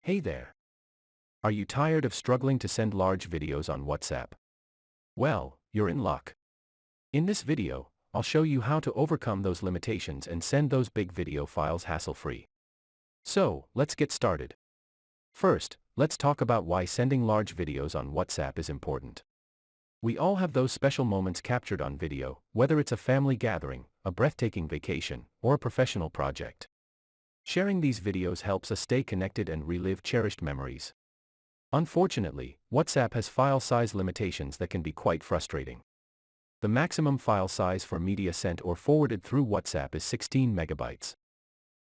Hey there. Are you tired of struggling to send large videos on WhatsApp? Well, you're in luck. In this video, I'll show you how to overcome those limitations and send those big video files hassle-free. So, let's get started. First, let's talk about why sending large videos on WhatsApp is important. We all have those special moments captured on video, whether it's a family gathering, a breathtaking vacation, or a professional project. Sharing these videos helps us stay connected and relive cherished memories. Unfortunately, WhatsApp has file size limitations that can be quite frustrating. The maximum file size for media sent or forwarded through WhatsApp is 16 megabytes.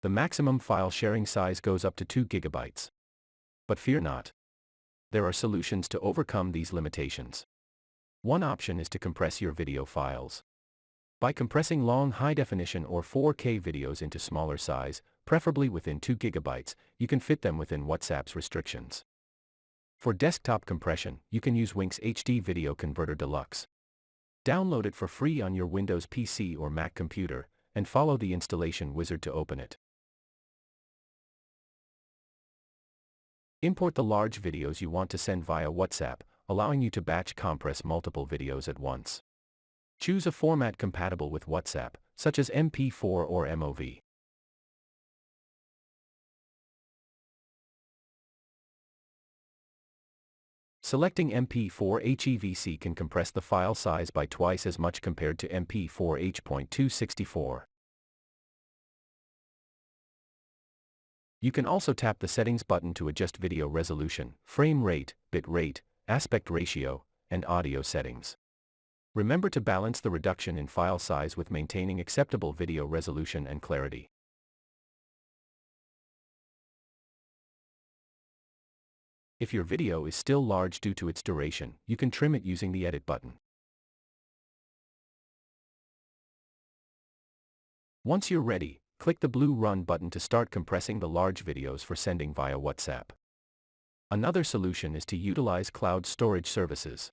The maximum file sharing size goes up to 2 gigabytes. But fear not. There are solutions to overcome these limitations. One option is to compress your video files. By compressing long high-definition or 4K videos into smaller size, preferably within 2 gigabytes, you can fit them within WhatsApp's restrictions. For desktop compression, you can use WinXDVD Video Converter Deluxe. Download it for free on your Windows PC or Mac computer, and follow the installation wizard to open it. Import the large videos you want to send via WhatsApp, allowing you to batch compress multiple videos at once. Choose a format compatible with WhatsApp, such as MP4 or MOV. Selecting MP4 HEVC can compress the file size by twice as much compared to MP4 H.264. You can also tap the Settings button to adjust video resolution, frame rate, bit rate, aspect ratio, and audio settings. Remember to balance the reduction in file size with maintaining acceptable video resolution and clarity. If your video is still large due to its duration, you can trim it using the Edit button. Once you're ready, click the blue Run button to start compressing the large videos for sending via WhatsApp. Another solution is to utilize cloud storage services.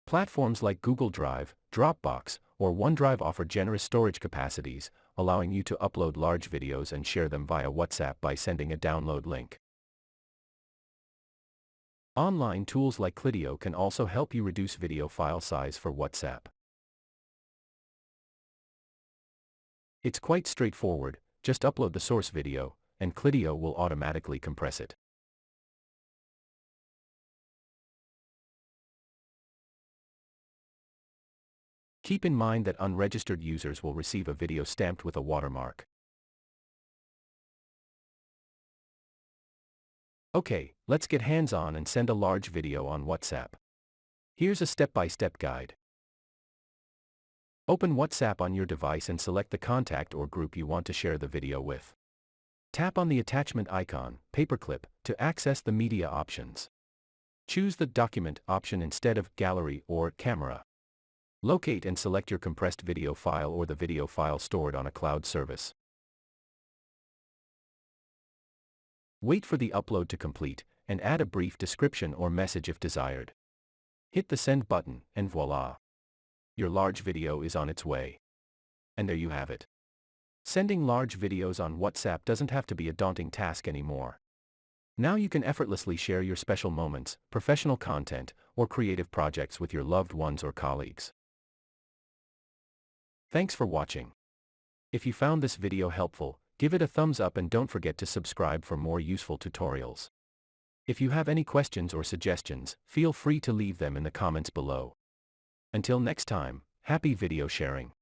Platforms like Google Drive, Dropbox, or OneDrive offer generous storage capacities, allowing you to upload large videos and share them via WhatsApp by sending a download link. Online tools like Clidio can also help you reduce video file size for WhatsApp. It's quite straightforward, just upload the source video, and Clidio will automatically compress it. Keep in mind that unregistered users will receive a video stamped with a watermark. Okay, let's get hands-on and send a large video on WhatsApp. Here's a step-by-step guide. Open WhatsApp on your device and select the contact or group you want to share the video with. Tap on the attachment icon, Paperclip, to access the media options. Choose the Document option instead of Gallery or Camera. Locate and select your compressed video file or the video file stored on a cloud service. Wait for the upload to complete, and add a brief description or message if desired. Hit the Send button, and voila! Your large video is on its way. And there you have it. Sending large videos on WhatsApp doesn't have to be a daunting task anymore. Now you can effortlessly share your special moments, professional content, or creative projects with your loved ones or colleagues. Thanks for watching. If you found this video helpful, give it a thumbs up and don't forget to subscribe for more useful tutorials. If you have any questions or suggestions, feel free to leave them in the comments below. Until next time, happy video sharing.